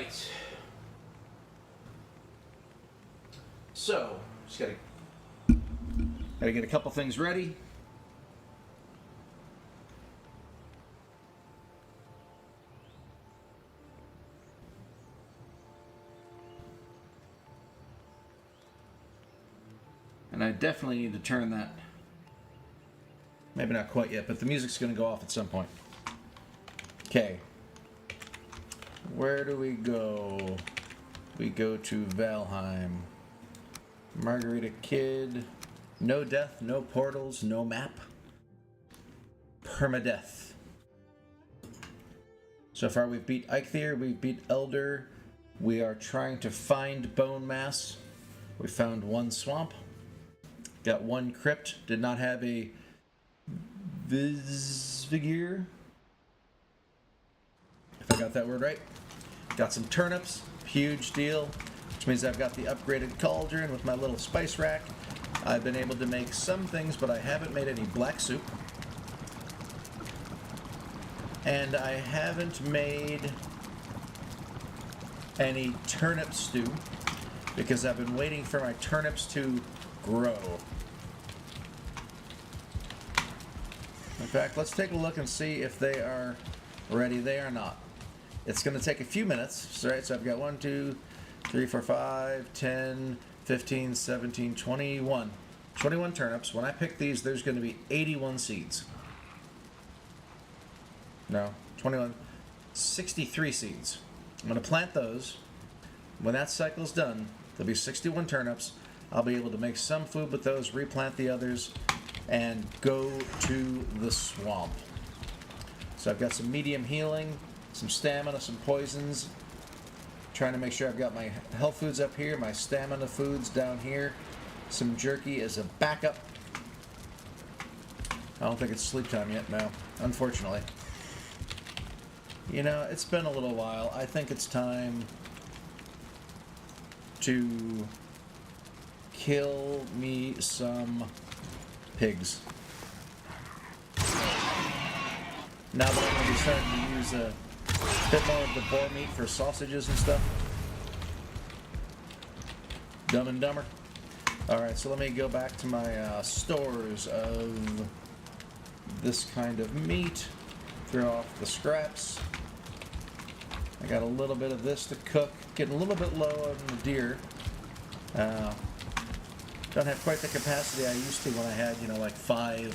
Alright. So, just gotta get a couple things ready. And I definitely need to turn that. Maybe not quite yet, but the music's going to go off at some point. Okay. Where do we go? We go to Valheim. Margarita Kid. No death, no portals, no map. Permadeath. So far we've beat Eikthyr, we've beat Elder. We are trying to find bone mass. We found one swamp. Got one crypt. Did not have a Visvigir. If I got that word right. Got some turnips. Huge deal. Which means I've got the upgraded cauldron with my little spice rack. I've been able to make some things, but I haven't made any black soup. And I haven't made any turnip stew because I've been waiting for my turnips to grow. In fact, let's take a look and see if they are ready. They are not. It's going to take a few minutes. Right, so I've got 1, 2, 3, 4, 5, 10, 15, 17, 21. 21 turnips. When I pick these, there's going to be 81 seeds. No, 21. 63 seeds. I'm going to plant those. When that cycle's done, there'll be 61 turnips. I'll be able to make some food with those, replant the others, and go to the swamp. So I've got some medium healing, some stamina, some poisons. Trying to make sure I've got my health foods up here, my stamina foods down here. Some jerky as a backup. I don't think it's sleep time yet, no, unfortunately. You know, it's been a little while. I think it's time to kill me some pigs. Now that I'm going to be starting to use a bit more of the boar meat for sausages and stuff. Dumb and Dumber. Alright, so let me go back to my stores of this kind of meat. Throw off the scraps. I got a little bit of this to cook. Getting a little bit low on the deer. Don't have quite the capacity I used to when I had, you know, like 5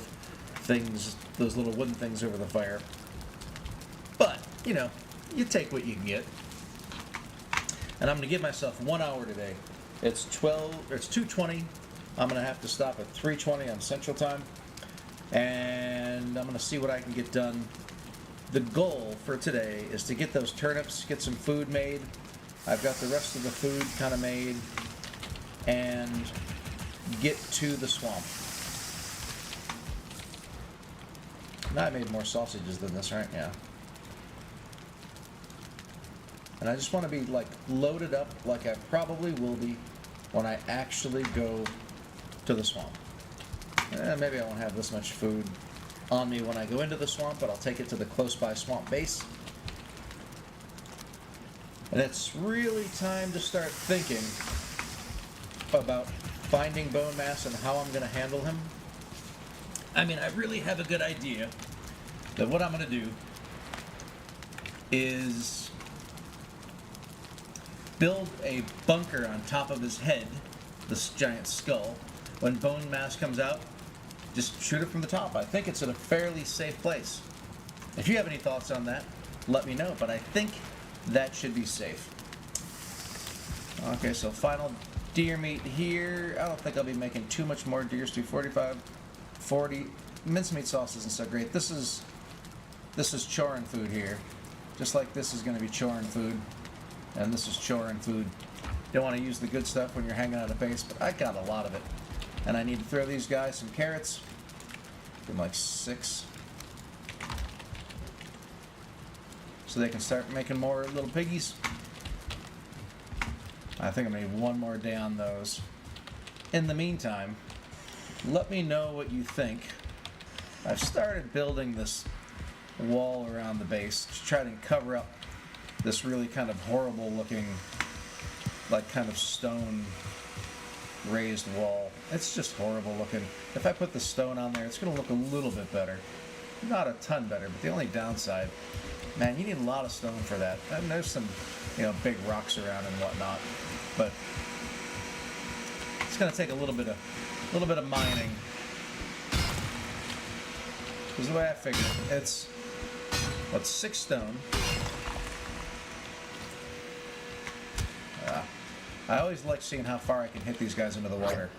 things, those little wooden things over the fire. But, you know, you take what you can get. And I'm going to give myself 1 hour today. It's 2:20. I'm going to have to stop at 3:20 on Central Time. And I'm going to see what I can get done. The goal for today is to get those turnips, get some food made. I've got the rest of the food kind of made. And get to the swamp. Now I made more sausages than this, right? Yeah. And I just want to be like loaded up like I probably will be when I actually go to the swamp. Maybe I won't have this much food on me when I go into the swamp, but I'll take it to the close by swamp base. And it's really time to start thinking about finding bone mass and how I'm going to handle him. I mean, I really have a good idea that what I'm going to do is build a bunker on top of his head, this giant skull. When bone mass comes out, just shoot it from the top. I think it's in a fairly safe place. If you have any thoughts on that, let me know, but I think that should be safe. Okay, so final deer meat here. I don't think I'll be making too much more deer stew. 45, 40. Mincemeat sauce isn't so great. This is chorin food here. Just like this is going to be chorin food. And this is chorin food. You don't want to use the good stuff when you're hanging out at base, but I got a lot of it. And I need to throw these guys some carrots. Give them like 6. So they can start making more little piggies. I think I'm going to need 1 more day on those. In the meantime, let me know what you think. I've started building this wall around the base to try to cover up this really kind of horrible looking, like kind of stone raised wall. It's just horrible looking. If I put the stone on there, it's going to look a little bit better. Not a ton better, but the only downside, man, you need a lot of stone for that. And there's some, big rocks around and whatnot, but it's going to take a little bit of mining. Because the way I figured it, it's 6 stone. I always like seeing how far I can hit these guys into the water.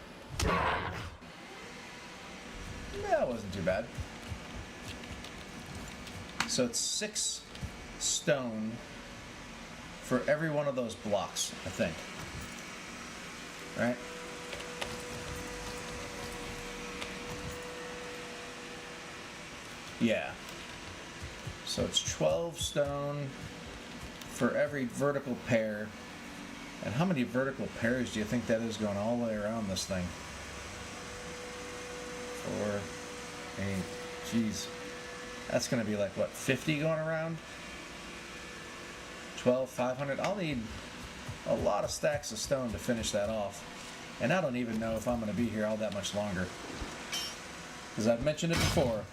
That wasn't too bad. So it's 6 stone for every one of those blocks, I think. Right? Yeah. So it's 12 stone for every vertical pair. And how many vertical pairs do you think that is going all the way around this thing? 4, 8, geez. That's going to be like, what, 50 going around? 12, 500. I'll need a lot of stacks of stone to finish that off. And I don't even know if I'm going to be here all that much longer. Because I've mentioned it before.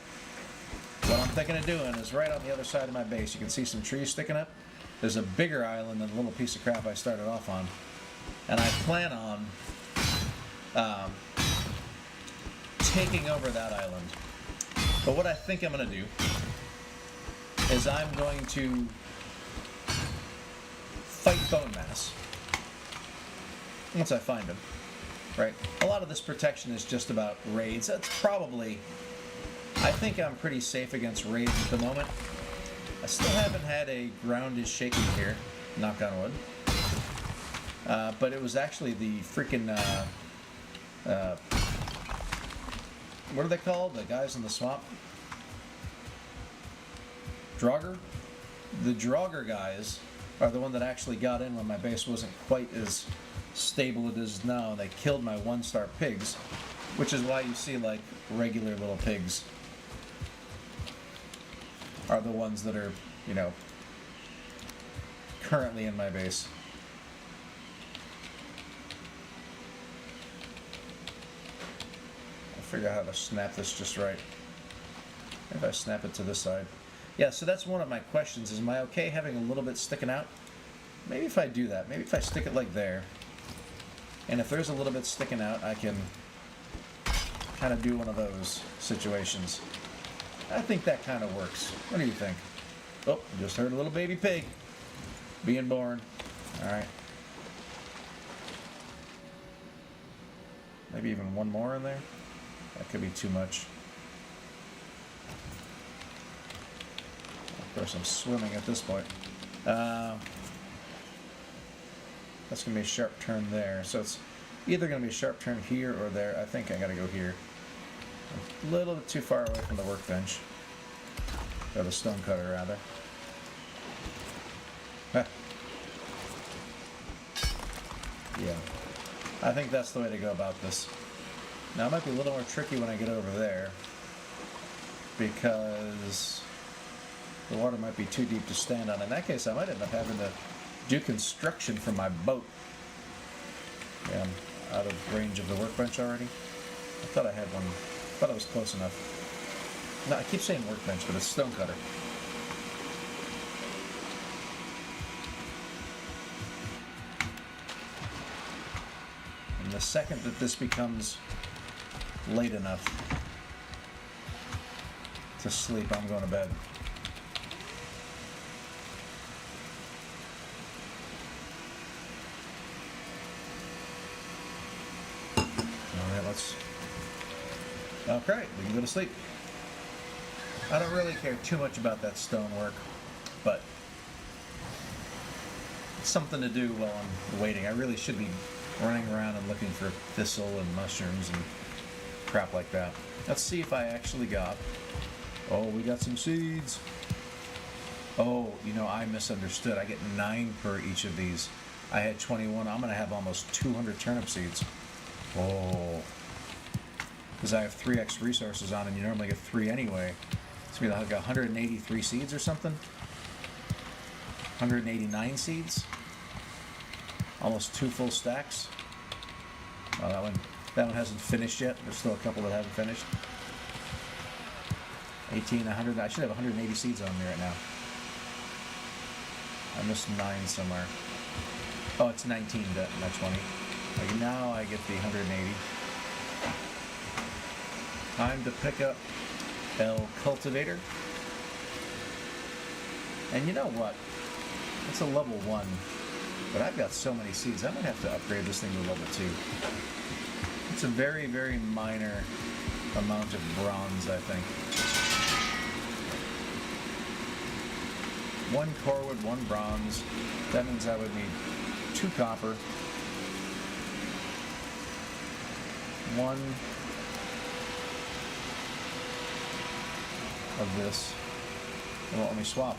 What I'm thinking of doing is right on the other side of my base. You can see some trees sticking up. There's a bigger island than the little piece of crap I started off on. And I plan on taking over that island. But what I think I'm going to do is I'm going to fight bone mass once I find him. Right? A lot of this protection is just about raids. That's probably... I think I'm pretty safe against raids at the moment. I still haven't had a ground is shaking here, knock on wood. But it was actually the freaking, what are they called? The guys in the swamp? Draugr? The Draugr guys are the one that actually got in when my base wasn't quite as stable as it is now. They killed my 1-star pigs, which is why you see like regular little pigs are the ones that are, currently in my base. I'll figure out how to snap this just right. If I snap it to this side. Yeah, so that's one of my questions, is am I okay having a little bit sticking out? Maybe if I do that, maybe if I stick it like there, and if there's a little bit sticking out, I can kind of do one of those situations. I think that kind of works. What do you think? Oh, just heard a little baby pig being born. All right. Maybe even one more in there. That could be too much. Of course, I'm swimming at this point. That's going to be a sharp turn there. So it's either going to be a sharp turn here or there. I think I got to go here. A little bit too far away from the workbench. Or the stone cutter, rather. Yeah. I think that's the way to go about this. Now, it might be a little more tricky when I get over there, because the water might be too deep to stand on. In that case, I might end up having to do construction from my boat. Yeah, I'm out of range of the workbench already. I thought I had one. I thought it was close enough. No, I keep saying workbench, but it's stone cutter. And the second that this becomes late enough to sleep, I'm going to bed. Alright, let's... Okay, we can go to sleep. I don't really care too much about that stonework, but it's something to do while I'm waiting. I really should be running around and looking for thistle and mushrooms and crap like that. Let's see if I actually got... Oh, we got some seeds. Oh, I misunderstood. I get 9 per each of these. I had 21. I'm going to have almost 200 turnip seeds. Oh. Because I have 3x resources on, and you normally get 3 anyway. It's going to be like 183 seeds or something. 189 seeds. Almost 2 full stacks. Oh, that one hasn't finished yet. There's still a couple that haven't finished. 18, 100. I should have 180 seeds on me right now. I missed 9 somewhere. Oh, it's 19, not 20. Okay, now I get the 180. Time to pick up El Cultivator. And you know what? It's a level 1, but I've got so many seeds, I might have to upgrade this thing to level 2. It's a very, very minor amount of bronze, I think. 1 core wood, 1 bronze. That means I would need 2 copper, 1 of this. It won't let me swap.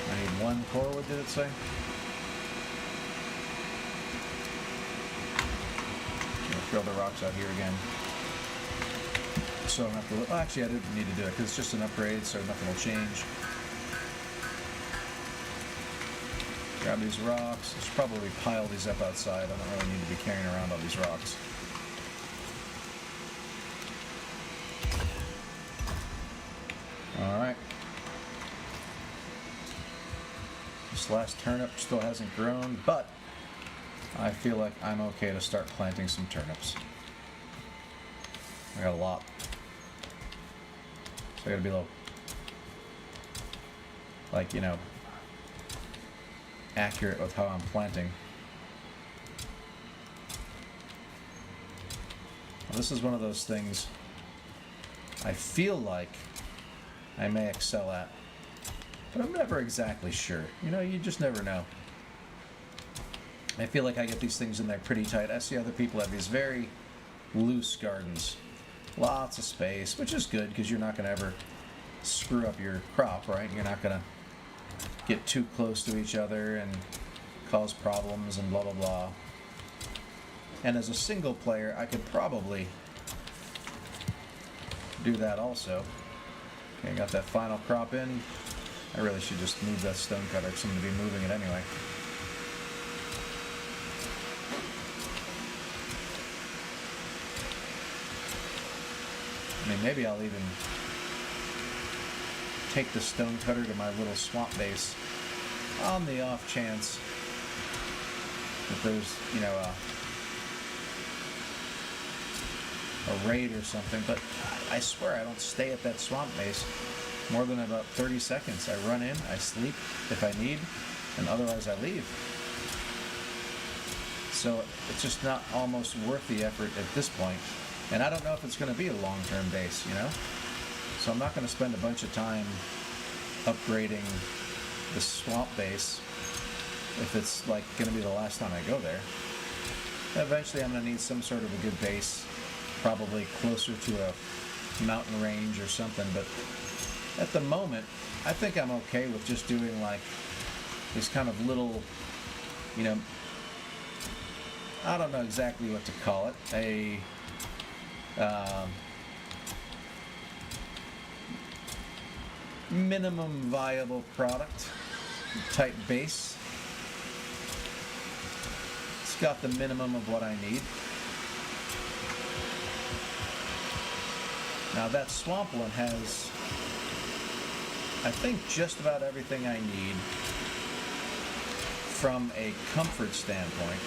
I need 1 core wood, did it say? Throw the rocks out here again. So I don't have to look. Well, actually, I didn't need to do it because it's just an upgrade, so nothing will change. Grab these rocks. I should probably pile these up outside. I don't really need to be carrying around all these rocks. Alright. This last turnip still hasn't grown, but I feel like I'm okay to start planting some turnips. I got a lot. So I gotta be a little, like, you know, accurate with how I'm planting. Well, this is one of those things I feel like I may excel at, but I'm never exactly sure. You know, you just never know. I feel like I get these things in there pretty tight. I see other people have these very loose gardens. Lots of space, which is good because you're not going to ever screw up your crop, right? You're not going to get too close to each other and cause problems and blah, blah, blah. And as a single player, I could probably do that also. Okay, got that final crop in. I really should just move that stone cutter because I'm going to be moving it anyway. I mean, maybe I'll even take the stone cutter to my little swamp base on the off chance that there's, you know, a raid or something. But I swear I don't stay at that swamp base more than about 30 seconds. I run in, I sleep if I need, and otherwise I leave. So it's just not almost worth the effort at this point. And I don't know if it's going to be a long-term base, you know? So I'm not going to spend a bunch of time upgrading the swamp base if it's like going to be the last time I go there. Eventually I'm going to need some sort of a good base, probably closer to a mountain range or something, but at the moment I think I'm okay with just doing like these kind of little, you know, I don't know exactly what to call it, a minimum viable product type base. It's got the minimum of what I need. Now that swampland has, I think, just about everything I need from a comfort standpoint.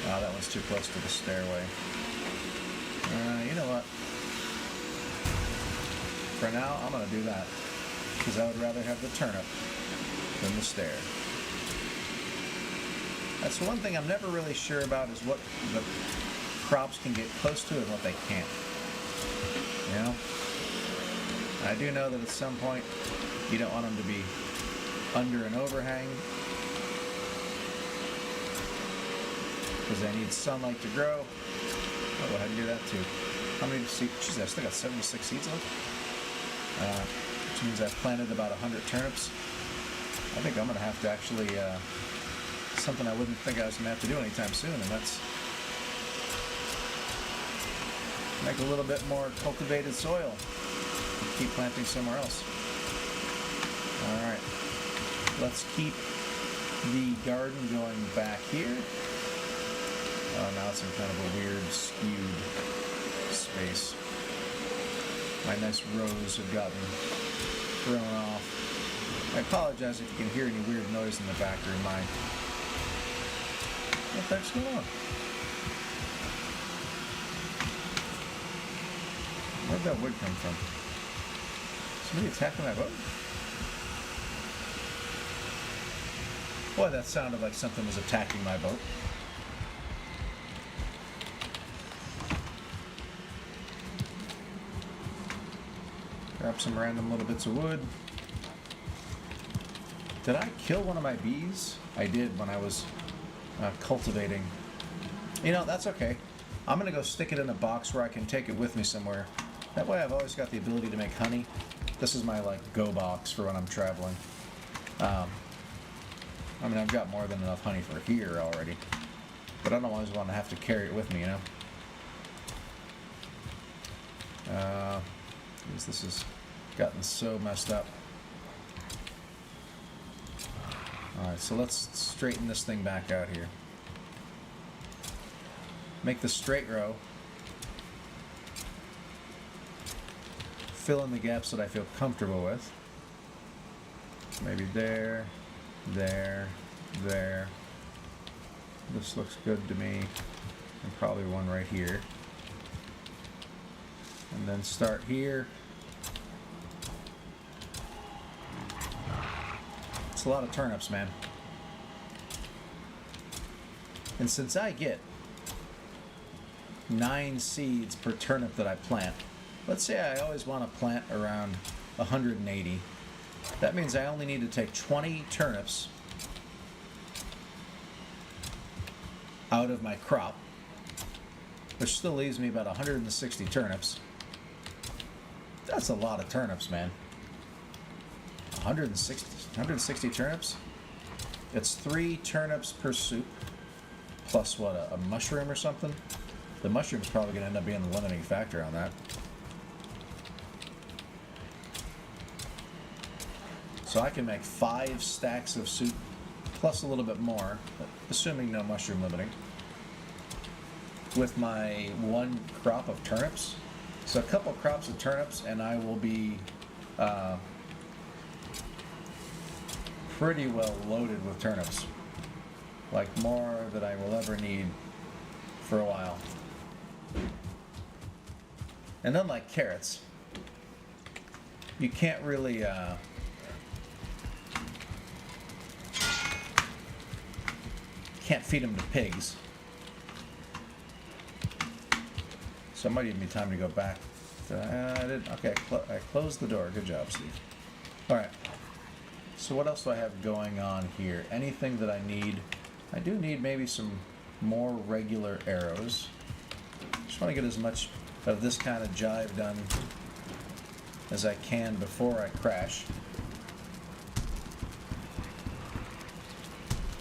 Oh, that one's too close to the stairway. You know what? For now, I'm going to do that because I would rather have the turnip than the stair. That's one thing I'm never really sure about, is what the crops can get close to and what they can't. You know? I do know that at some point you don't want them to be under an overhang because they need sunlight to grow. I'll go ahead and do that too. How many seeds? Jeez, I still got 76 seeds left. Which means I've planted about 100 turnips. I think I'm going to have to actually something I wouldn't think I was going to have to do anytime soon, and that's make a little bit more cultivated soil. Keep planting somewhere else. Alright, let's keep the garden going back here. Oh, now it's in kind of a weird, skewed space. My nice rows have gotten thrown off. I apologize if you can hear any weird noise in the background. What the heck's going on? Where'd that wood come from? Somebody attacking my boat? Boy, that sounded like something was attacking my boat. Grab some random little bits of wood. Did I kill one of my bees? I did when I was cultivating. You know, that's okay. I'm going to go stick it in a box where I can take it with me somewhere. That way I've always got the ability to make honey. This is my, like, go box for when I'm traveling. I mean, I've got more than enough honey for here already. But I don't always want to have to carry it with me, you know? Because this has gotten so messed up. Alright, so let's straighten this thing back out here. Make the straight row. Fill in the gaps that I feel comfortable with. Maybe there, there, there. This looks good to me. And probably one right here. And then start here. It's a lot of turnips, man. And since I get 9 seeds per turnip that I plant, let's say I always want to plant around 180. That means I only need to take 20 turnips out of my crop, which still leaves me about 160 turnips. That's a lot of turnips, man. 160 turnips? It's 3 turnips per soup, plus what, a mushroom or something? The mushroom's probably going to end up being the limiting factor on that. So I can make 5 stacks of soup, plus a little bit more, assuming no mushroom limiting, with my 1 crop of turnips. So a couple crops of turnips, and I will be pretty well loaded with turnips. Like more than I will ever need for a while. And unlike carrots, you can't really can't feed them to pigs. So it might even be time to go back. I didn't. Okay, I closed the door. Good job, Steve. All right. So what else do I have going on here? Anything that I need? I do need maybe some more regular arrows. Just want to get as much of this kind of jive done as I can before I crash.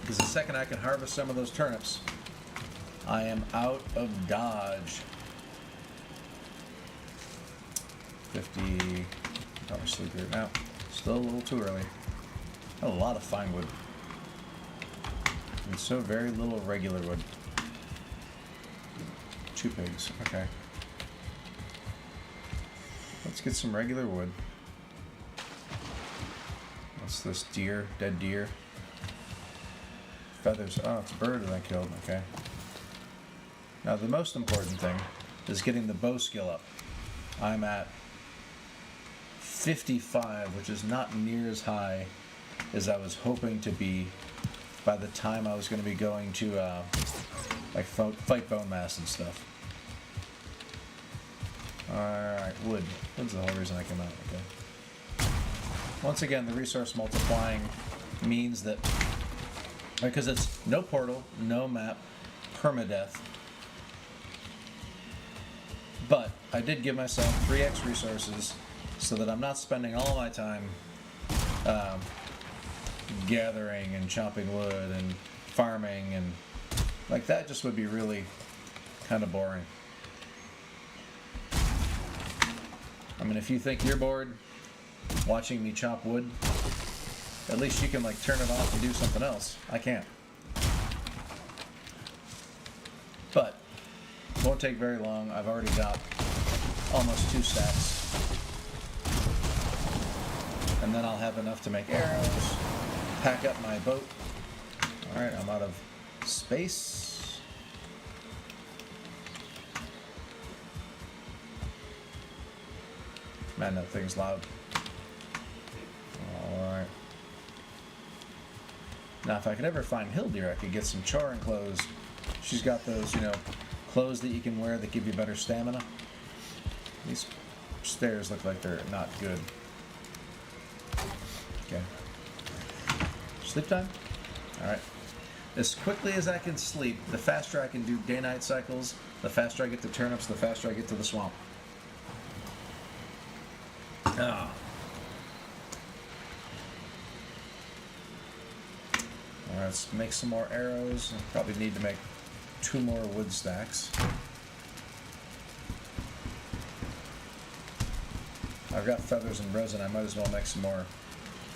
Because the second I can harvest some of those turnips, I am out of Dodge. 50, probably sleep here now. Still a little too early. A lot of fine wood. And so very little regular wood. 2 pigs, okay. Let's get some regular wood. What's this? Deer? Dead deer? Feathers. Oh, it's a bird that I killed, okay. Now the most important thing is getting the bow skill up. I'm at 55, which is not near as high as I was hoping to be by the time I was going to be going to like fight bone mass and stuff. Alright, wood. Wood's the whole reason I came out, okay. Once again, the resource multiplying means that, because it's no portal, no map, permadeath. But I did give myself 3x resources so that I'm not spending all my time gathering and chopping wood and farming and like that just would be really kind of boring. I mean, if you think you're bored watching me chop wood, at least you can like turn it off and do something else. I can't. But won't take very long. I've already got almost 2 stacks. And then I'll have enough to make arrows, pack up my boat. Alright, I'm out of space. Man, that thing's loud. Alright. Now, if I could ever find Hildir, I could get some Chorin clothes. She's got those, you know, clothes that you can wear that give you better stamina. These stairs look like they're not good. Okay. Sleep time? Alright. As quickly as I can sleep, the faster I can do day-night cycles, the faster I get to turnips, the faster I get to the swamp. Ah. Alright, let's make some more arrows. I probably need to make 2 more wood stacks. I've got feathers and resin. I might as well make some more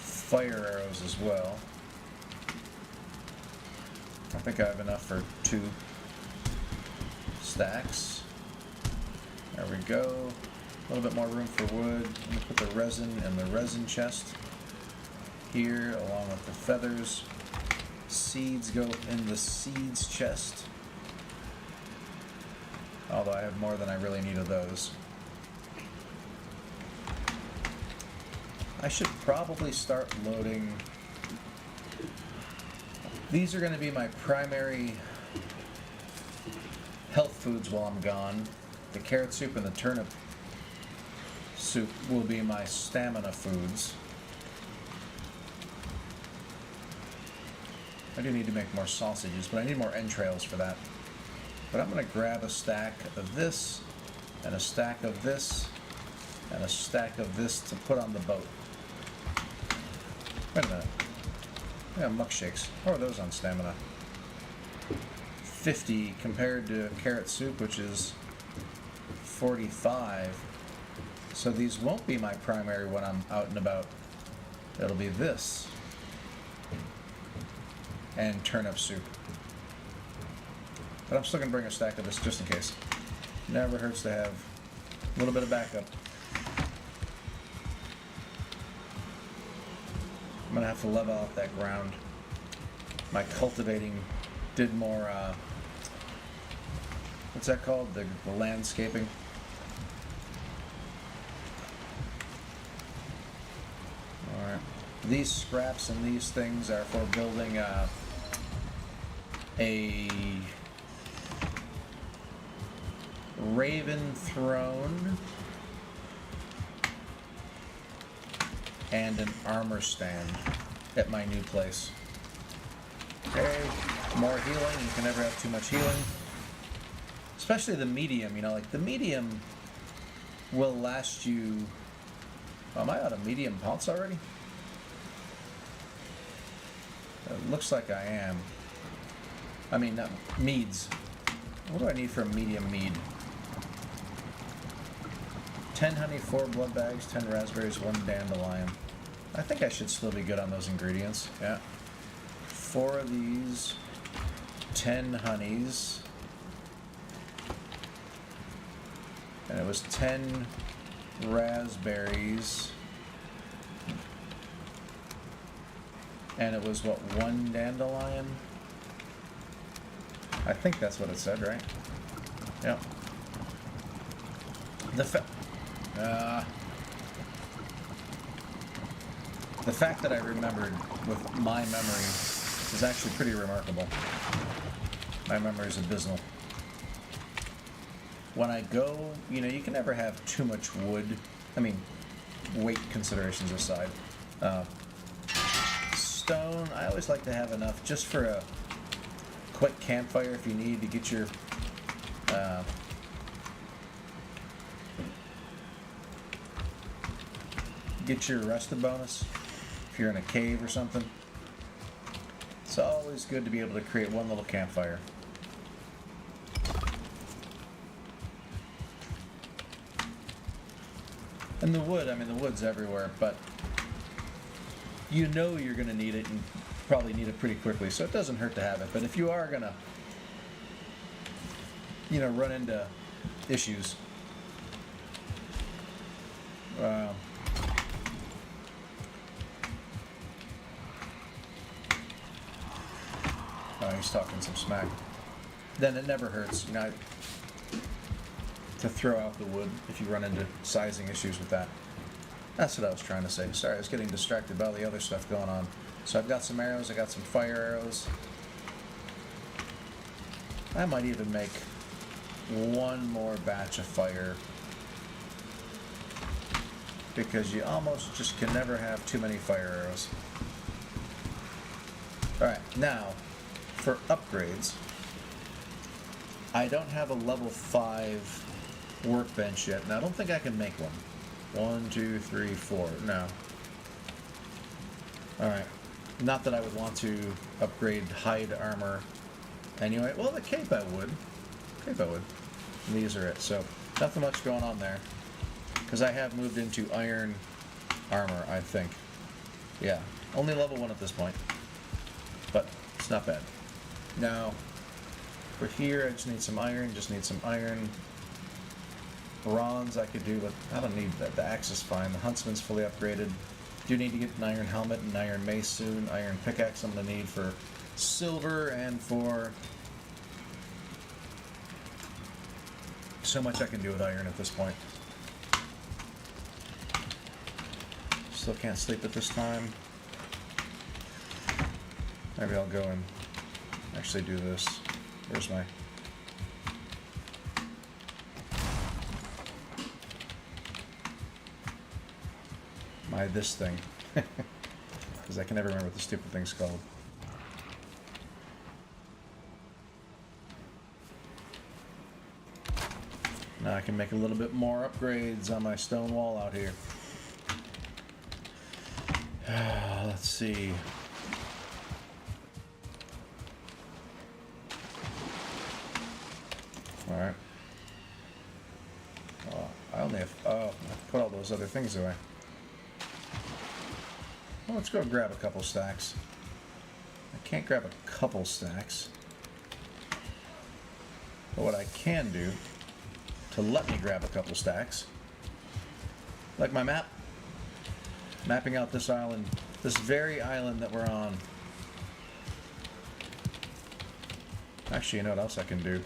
fire arrows as well. I think I have enough for 2 stacks. There we go. A little bit more room for wood. I'm going to put the resin in the resin chest here along with the feathers. Seeds go in the seeds chest. Although I have more than I really need of those. I should probably start loading. These are going to be my primary health foods while I'm gone. The carrot soup and the turnip soup will be my stamina foods. I do need to make more sausages, but I need more entrails for that. But I'm going to grab a stack of this, and a stack of this, and a stack of this to put on the boat. Wait a minute. Yeah, muck shakes. How are those on stamina? 50 compared to carrot soup, which is 45. So these won't be my primary when I'm out and about. It'll be this. And turnip soup. But I'm still going to bring a stack of this just in case. Never hurts to have a little bit of backup. I'm going to have to level out that ground. My cultivating did more, what's that called? The landscaping. Alright. These scraps and these things are for building a raven throne and an armor stand at my new place. Okay, more healing. You can never have too much healing. Especially the medium, you know, like the medium will last you... Oh, am I out of medium pots already? It looks like I am. I mean, not meads. What do I need for a medium mead? 10 honey, 4 blood bags, 10 raspberries, 1 dandelion. I think I should still be good on those ingredients. Yeah. 4 of these, 10 honeys, and it was 10 raspberries, and it was what, 1 dandelion? I think that's what it said, right? Yep. The fact that I remembered with my memory is actually pretty remarkable. My memory is abysmal. When I go, you know, you can never have too much wood. I mean, weight considerations aside. Stone, I always like to have enough just for a quick campfire if you need to get your arrested bonus if you're in a cave or something. It's always good to be able to create one little campfire. And the wood, I mean, the wood's everywhere, but you know you're going to need it and probably need it pretty quickly, so it doesn't hurt to have it. But if you are going to, you know, run into issues, oh, he's talking some smack. Then it never hurts, you know, to throw out the wood if you run into sizing issues with that. That's what I was trying to say. Sorry, I was getting distracted by all the other stuff going on. So I've got some arrows, I got some fire arrows. I might even make one more batch of fire, because you almost just can never have too many fire arrows. Alright, now, for upgrades, I don't have a level 5 workbench yet, and I don't think I can make one. 1, 2, 3, 4. No. Alright. Not that I would want to upgrade hide armor anyway. Well, the cape I would. Cape I would. And these are it. So, nothing much going on there. Because I have moved into iron armor, I think. Yeah. Only level 1 at this point. But, it's not bad. Now, for here, I just need some iron. Just need some iron. Bronze I could do, but I don't need that. The axe is fine. The huntsman's fully upgraded. Do need to get an iron helmet and an iron mace soon. Iron pickaxe I'm going to need for silver and for... So much I can do with iron at this point. Still can't sleep at this time. Maybe I'll go and actually do this. Where's my... this thing, because I can never remember what the stupid thing's called. Now I can make a little bit more upgrades on my stone wall out here. Let's see. Alright. Oh, I only have... Oh, I have to put all those other things away. Well, let's go grab a couple stacks. I can't grab a couple stacks. But what I can do to let me grab a couple stacks, like my map, mapping out this island, this very island that we're on. Actually, you know what else I can do?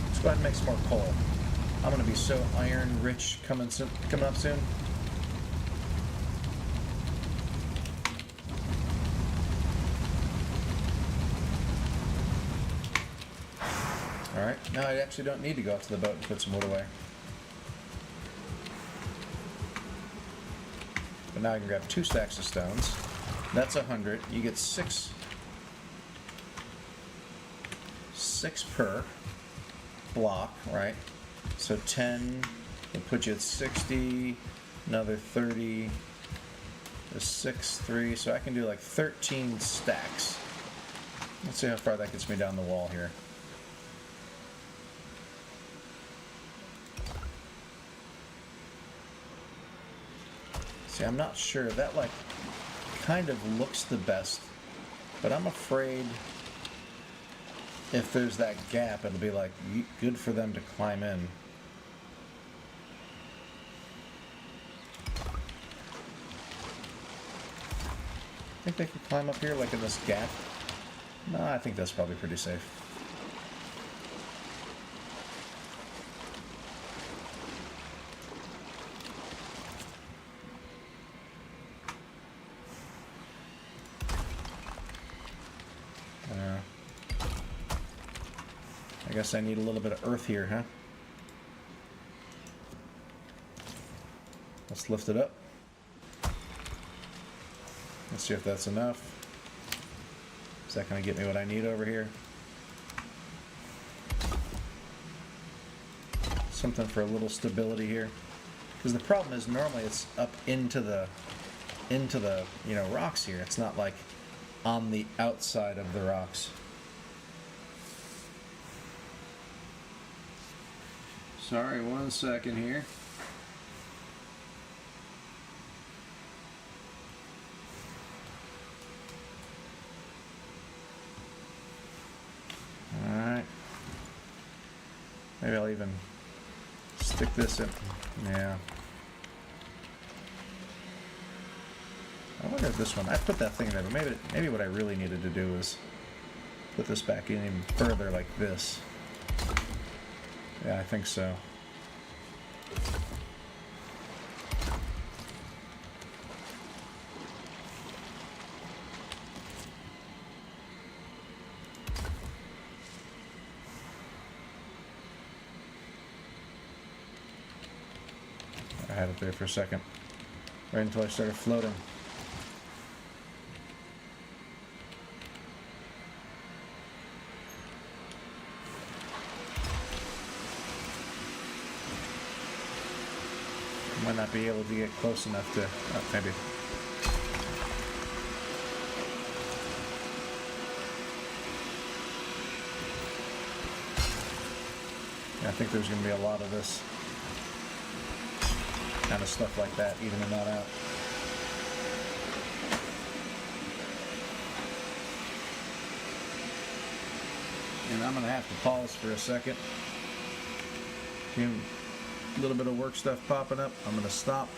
Let's go ahead and make some more coal. I'm going to be so iron rich coming up soon. Alright, now I actually don't need to go out to the boat and put some wood away. But now I can grab 2 stacks of stones. That's 100. You get 6 per block, right? So 10 will put you at 60, another 30, 6, 3, so I can do like 13 stacks. Let's see how far that gets me down the wall here. See, I'm not sure. That, like, kind of looks the best, but I'm afraid if there's that gap, it'll be, like, good for them to climb in. Think they could climb up here, like, in this gap? No, I think that's probably pretty safe. I guess I need a little bit of earth here, huh? Let's lift it up. Let's see if that's enough. Is that going to get me what I need over here? Something for a little stability here. Because the problem is normally it's up into the into the, rocks here. It's not like on the outside of the rocks. Sorry, 1 second here. Alright. Maybe I'll even stick this in. Yeah. I wonder if this one, I put that thing in there, but maybe what I really needed to do is put this back in even further like this. Yeah, I think so. I had it there for a second, right until I started floating. Might not be able to get close enough to, maybe. Yeah, I think there's going to be a lot of this kind of stuff like that, evening that out. And I'm going to have to pause for a second. A little bit of work stuff popping up. I'm going to stop.